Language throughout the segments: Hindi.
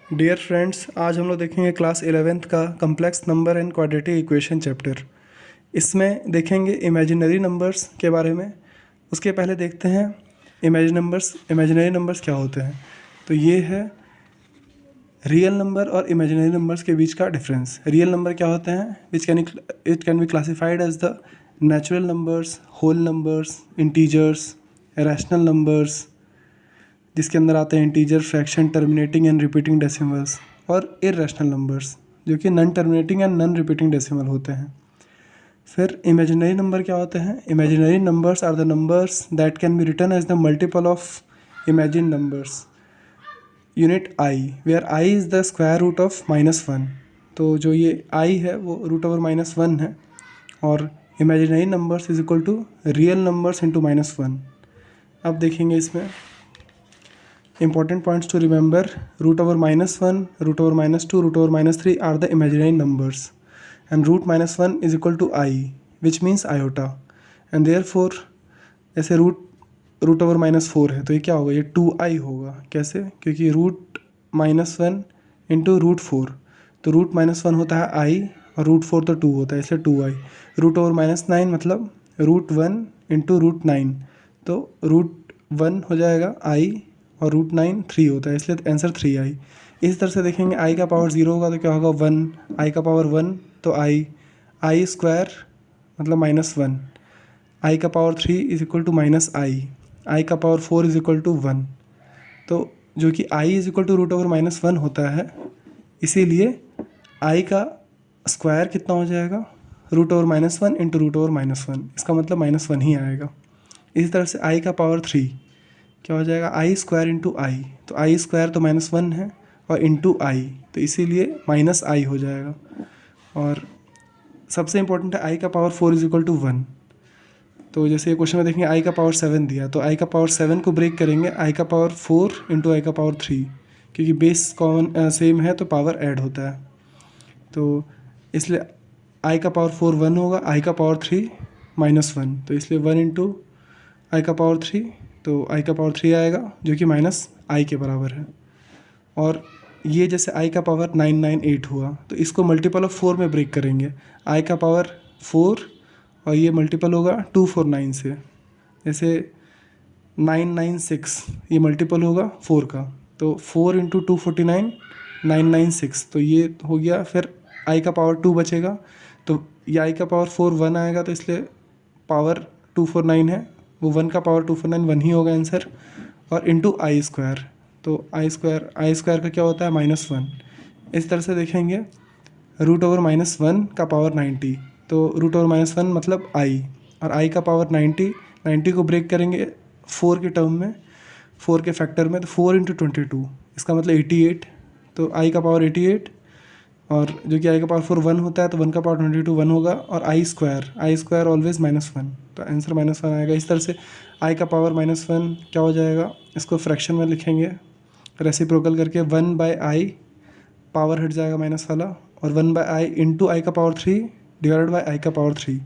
डियर फ्रेंड्स, आज हम लोग देखेंगे क्लास 11th का complex number and quadratic equation chapter. इसमें देखेंगे इमेजिनरी नंबर्स के बारे में। उसके पहले देखते हैं इमेजिनरी नंबर्स क्या होते हैं। तो ये है रियल नंबर और इमेजिनरी नंबर्स के बीच का डिफरेंस। रियल नंबर क्या होते हैं? It can be classified as the natural numbers, whole numbers, integers, rational numbers, जिसके अंदर आते हैं integer, fraction, terminating and repeating decimals, और इररेशनल नंबर्स जो कि non terminating and non repeating decimal होते हैं। फिर इमेजिनरी नंबर क्या होते हैं? Imaginary numbers are the numbers that can be written as the multiple of imagine numbers unit i, where i is the square root of -1। तो जो ये आई है वो √-1 है, और imaginary numbers is equal to real numbers into -1। अब देखेंगे इसमें important points to remember: √-1, √-2, √-3 are the imaginary numbers, and √-1 is equal to I, which means iota, and therefore ऐसे √-4 है तो ये क्या होगा? ये 2i होगा। कैसे? क्योंकि √-1 इंटू √4, तो √-1 होता है i और √4 तो 2 होता है, इसलिए 2i। √-9 मतलब √1 इंटू √9, तो √1 हो जाएगा i और √9 3 होता है, इसलिए आंसर 3i। इस तरह से देखेंगे i का पावर 0 होगा तो क्या होगा? 1, i का पावर 1 तो i स्क्वायर मतलब -1, i का power 3 is equal to -i का पावर 4 इज इक्वल टू 1। तो जो कि i इज इक्वल टू √-1 होता है, इसीलिए i का स्क्वायर कितना हो जाएगा? √-1 इंटू √-1, इसका मतलब -1 ही आएगा। इसी तरह से i का पावर 3 क्या हो जाएगा? आई स्क्वायर इंटू आई, तो आई स्क्वायर तो -1 है और इंटू आई, तो इसीलिए -i हो जाएगा। और सबसे इम्पोर्टेंट है आई का पावर 4 इज इक्वल टू 1। तो जैसे ये क्वेश्चन में देखेंगे आई का पावर 7 दिया, तो आई का पावर 7 को ब्रेक करेंगे आई का पावर 4 इंटू आई का पावर 3, क्योंकि बेस कॉमन सेम है तो पावर ऐड होता है। तो इसलिए आई का पावर 4 1 होगा, आई का पावर 3 -1, तो इसलिए 1 इंटू आई का पावर 3, तो आई का पावर 3 आएगा जो कि -i के बराबर है। और ये जैसे i का पावर 998 हुआ, तो इसको मल्टीपल ऑफ 4 में ब्रेक करेंगे। i का पावर 4 और ये मल्टीपल होगा 249 से, जैसे 996 ये मल्टीपल होगा 4 का, तो 4 इंटू 249 996, तो ये हो गया। फिर i का पावर 2 बचेगा, तो ये i का पावर 4 1 आएगा, तो इसलिए पावर 249 है, वो 1 का पावर 249 1 ही होगा आंसर, और इंटू आई स्क्वायर, तो आई स्क्वायर का क्या होता है? -1। इस तरह से देखेंगे √-1 का पावर 90, तो √-1 मतलब i, और i का पावर 90 को ब्रेक करेंगे 4 के टर्म में, 4 के फैक्टर में, तो 4 इंटू 22, इसका मतलब 88, तो i का पावर 88, और जो कि i का पावर 4 1 होता है, तो 1 का पावर 22 1 होगा, और आई स्क्वायर ऑलवेज -1, तो आंसर -1 आएगा। इस तरह से i का पावर -1 क्या हो जाएगा? इसको फ्रैक्शन में लिखेंगे रेसिप्रोकल करके, 1/i पावर हट जाएगा माइनस वाला, और 1/i इंटू आई का पावर 3 डिवाइडेड बाई आई का पावर 3।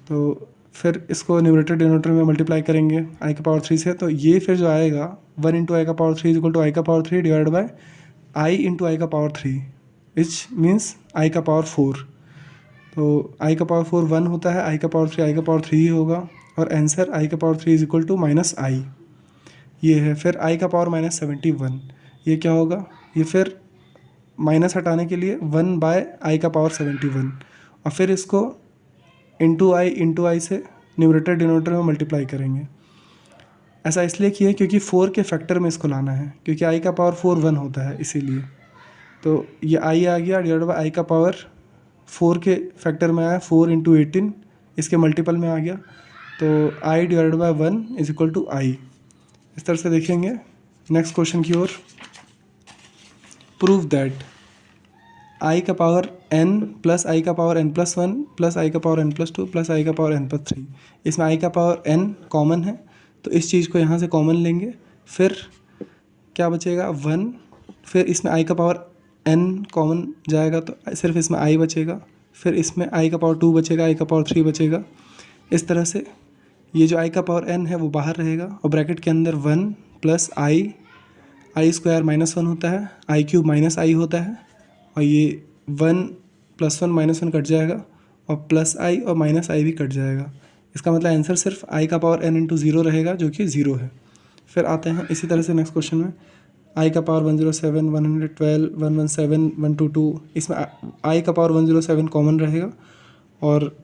तो फिर इसको न्यूमरेटर डिनोमिनेटर में मल्टीप्लाई करेंगे आई का पावर 3 से, तो ये फिर जो आएगा 1 इंटू आई का power 3 is equal to i का power 3 divided by i into i का पावर 3, विच मीन्स आई का पावर 4। तो आई का पावर 4 1 होता है, आई का पावर 3 आई का पावर 3 ही होगा, और आंसर आई का power 3 is equal to -i ये है। फिर आई का पावर -71, ये क्या होगा? ये फिर माइनस हटाने के लिए 1/i का पावर 71, और फिर इसको इंटू आई से न्यूमरेटर डिनोमिनेटर में मल्टीप्लाई करेंगे। ऐसा इसलिए किया क्योंकि 4 के फैक्टर में इसको लाना है, क्योंकि आई का पावर 4 1 होता है इसीलिए। तो ये आई आ गया डिवाइड बाई आई का पावर 4 के फैक्टर में आया, 4 इंटू 18 इसके मल्टीपल में आ गया, तो i divide by 1 is equal to i. इस तरह से देखेंगे नेक्स्ट क्वेश्चन की ओर। प्रूव दैट आई का पावर n प्लस आई का पावर n+1 प्लस आई का पावर n+2 प्लस आई का पावर n+3, इसमें आई का पावर n कॉमन है, तो इस चीज़ को यहाँ से कॉमन लेंगे, फिर क्या बचेगा? 1, फिर इसमें आई का पावर n कॉमन जाएगा तो सिर्फ इसमें i बचेगा, फिर इसमें आई का पावर 2 बचेगा, आई का पावर 3 बचेगा। इस तरह से ये जो आई का पावर n है वो बाहर रहेगा, और ब्रैकेट के अंदर 1 प्लस आई स्क्वायर -1 होता है, आई क्यूब -i होता है, और ये 1 + 1 -1 कट जाएगा, और +i और -i भी कट जाएगा। इसका मतलब आंसर सिर्फ i का पावर n इंटू 0 रहेगा, जो कि 0 है। फिर आते हैं इसी तरह से नेक्स्ट क्वेश्चन में, i का पावर 107, 112, 117, 122, इसमें i का पावर 107 कॉमन रहेगा, और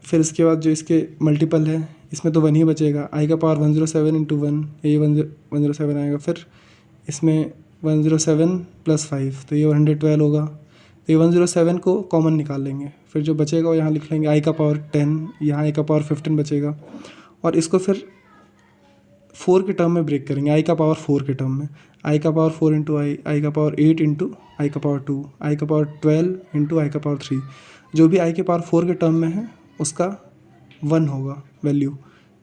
फिर इसके बाद जो इसके मल्टीपल है इसमें तो 1 ही बचेगा। i का पावर 107 इंटू 1, ये 107 आएगा। फिर इसमें 107 + 5, तो ये 112 होगा। तो ये 107 को कॉमन निकाल लेंगे, फिर जो बचेगा वो यहाँ लिख लेंगे i का पावर 10, यहाँ i का पावर 15 बचेगा, और इसको फिर 4 के टर्म में ब्रेक करेंगे, i का पावर 4 के टर्म में। i का पावर 4 इंटू i का पावर 8 इंटू i का पावर 2, i का पावर 12 इंटू i का पावर 3। जो भी i के पावर 4 के टर्म में है उसका 1 होगा वैल्यू।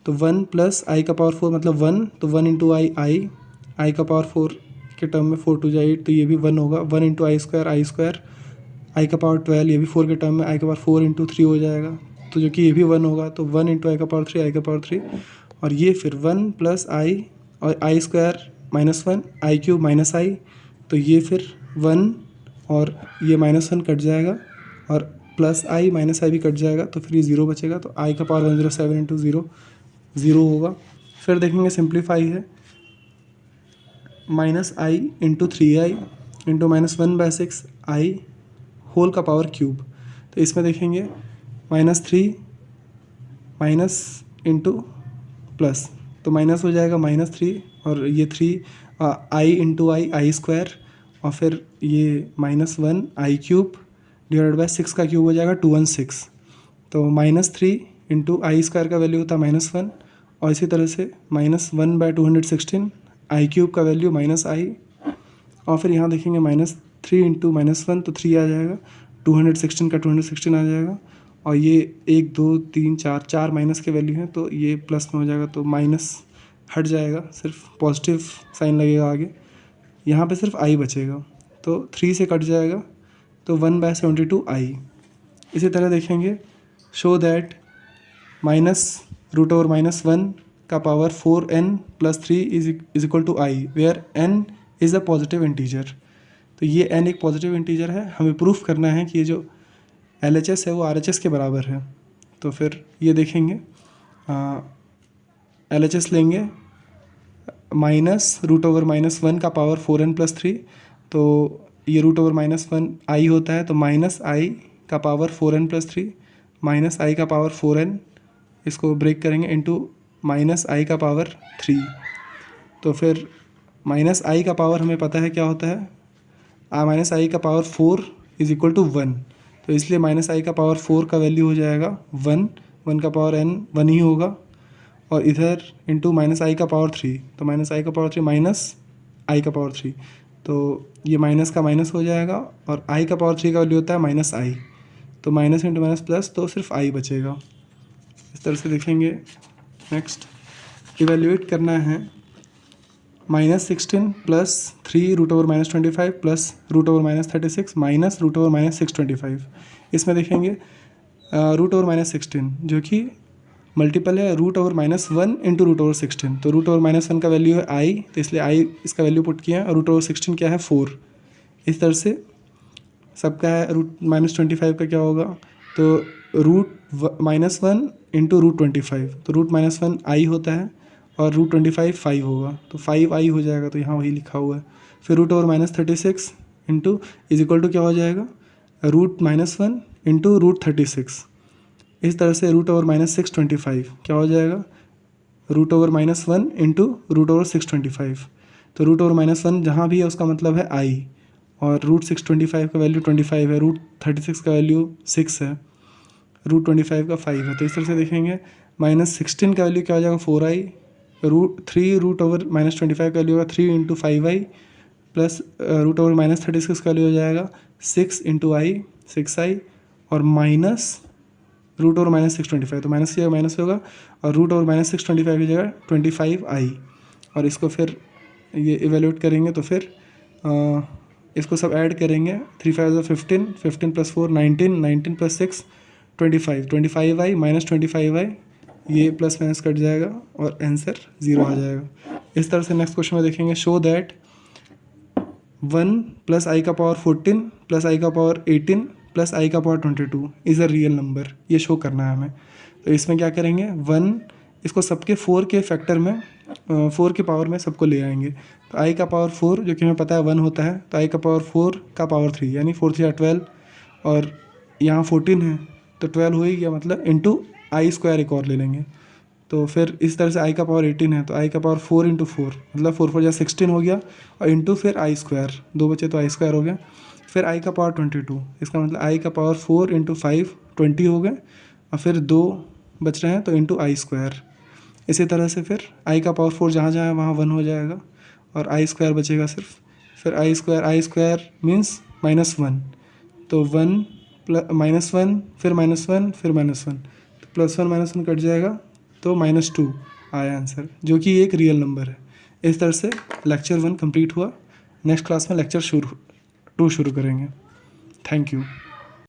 तो 1 + i का पावर 4 मतलब 1, तो 1 इंटू i का पावर 4 के टर्म में 4 × 2 = 8, तो ये भी 1 होगा। 1 इंटू i स्क्वायर i का पावर 12, ये भी 4 के टर्म में i का पावर 4 इंटू 3 हो जाएगा, तो जो कि ये भी 1 होगा। तो 1 इंटू i का पावर 3, i का पावर 3, और ये फिर 1 + i और i square -1, i cube -i, तो ये फिर 1 और ये -1 कट जाएगा, और +i -i भी कट जाएगा, तो फिर ये 0 बचेगा। तो i का पावर 107 इंटू 0 0 होगा। फिर देखेंगे सिंप्लीफाई है, -i into 3i into -1/6 i whole का पावर क्यूब। तो इसमें देखेंगे -3 माइनस इंटू प्लस, तो माइनस हो जाएगा -3, और ये 3 i इंटू आई स्क्वायर, और फिर ये -1 i क्यूब डिवाइड 6 का क्यूब हो जाएगा 216। तो -3 इंटू आई स्क्वायर का वैल्यू होता है -1, और इसी तरह से -1/216 i क्यूब का वैल्यू -i, और फिर यहाँ देखेंगे -3 इंटू -1, तो 3 आ जाएगा, 216 का 216 आ जाएगा, और ये 1 2 3 4 माइनस के वैल्यू हैं, तो ये प्लस में हो जाएगा, तो माइनस हट जाएगा, सिर्फ पॉजिटिव साइन लगेगा आगे। यहाँ पे सिर्फ i बचेगा, तो 3 से कट जाएगा, तो 1/72i। इसी तरह देखेंगे, शो दैट -√(-1) का power 4n + 3 is equal to i, where n is a positive integer. तो ये n एक पॉजिटिव इंटीजर है, हमें प्रूफ करना है कि ये जो LHS है वो RHS के बराबर है। तो फिर ये देखेंगे, LHS लेंगे -√(-1) का पावर 4n + 3, तो ये √(-1) i होता है, तो -i का पावर 4n + 3 -i का पावर 4n, इसको ब्रेक करेंगे इंटू -i का पावर 3। तो फिर -i का पावर हमें पता है क्या होता है, -i का पावर 4 इज इक्वल टू 1, तो इसलिए -i का पावर 4 का वैल्यू हो जाएगा 1, 1 का पावर n 1 ही होगा, और इधर इंटू -i का पावर 3, तो -i का पावर 3 -i का पावर 3, तो ये माइनस का माइनस हो जाएगा, और i का पावर 3 का वैल्यू होता है -i, तो माइनस इंटू माइनस प्लस, तो सिर्फ i बचेगा। इस तरह से देखेंगे। नेक्स्ट इवेल्युएट करना है -16 + 3 √(-25) + √(-36) माइनस √(-625). इसमें देखेंगे √(-16) जो कि मल्टीपल है √(-1) इंटू √(16), तो √(-1) का वैल्यू है i, तो इसलिए i इसका वैल्यू पुट किया है, और √(16) क्या है 4। इस तरह से सबका है √-25 का क्या होगा, तो √-1 इंटू √25, तो √-1 i होता है, और √25 5 होगा, तो 5i हो जाएगा, तो यहाँ वही लिखा हुआ है। फिर √(-36) इंटू इज इक्वल टू क्या हो जाएगा, √-1 इंटू √36। इस तरह से √(-625) क्या हो जाएगा, √(-1) इंटू √(625), तो √(-1) जहाँ भी है उसका मतलब है i, और √625 का वैल्यू 25 है, √36 का वैल्यू 6 है, √25 का 5 है। तो इस तरह से देखेंगे, -16 का वैल्यू क्या हो जाएगा 4i, 3 √(-25) का वैल्यू होगा 3 इंटू 5i, प्लस √(-36) का वैल्यू हो जाएगा 6 इंटू i 6i, और माइनस √(-625), तो माइनस की जगह माइनस होगा, और √(-625) की जगह 25i, और इसको फिर ये इवेल्यूएट करेंगे, तो फिर इसको सब ऐड करेंगे, 3 5 15, 15 + 4 19, 19 + 6 25, 25i माइनस 25i, ये प्लस माइनस कट जाएगा, और आंसर 0 आ जाएगा। इस तरह से नेक्स्ट क्वेश्चन में देखेंगे, शो दैट 1 प्लस आई का पावर 14 प्लस आई का पावर 18 प्लस आई का power 22 is a real number, ये शो करना है हमें। तो इसमें क्या करेंगे, 1 इसको सबके 4 के फैक्टर में 4 के पावर में सबको ले आएंगे। तो आई का पावर 4 जो कि हमें पता है 1 होता है, तो आई का पावर 4 का पावर 3 यानी 4 3 12, और यहाँ 14 है तो 12 हो ही गया, मतलब इंटू आई स्क्वायर एक और ले लेंगे। तो फिर इस तरह से आई का पावर 18 है तो आई का पावर 4 इंटू 4, मतलब 4 4 या 16 हो गया, और इंटू फिर आई स्क्वायर, 2 बचे तो आई स्क्वायर हो गया। फिर आई का पावर 22, इसका मतलब आई का पावर 4 इंटू 5 20 हो गए, और फिर 2 बच रहे हैं तो इंटू आई स्क्वायर। इसी तरह से फिर आई का पावर 4 जहाँ जहाँ है वहाँ 1 हो जाएगा, और आई स्क्वायर बचेगा सिर्फ। फिर आई स्क्वायर मीन्स -1, तो 1 -1 फिर -1 फिर -1, तो +1 -1 कट जाएगा, तो -2 आया आंसर, जो कि एक रियल नंबर है। इस तरह से लेक्चर 1 कंप्लीट हुआ। नेक्स्ट क्लास में लेक्चर 2 शुरू करेंगे। Thank you.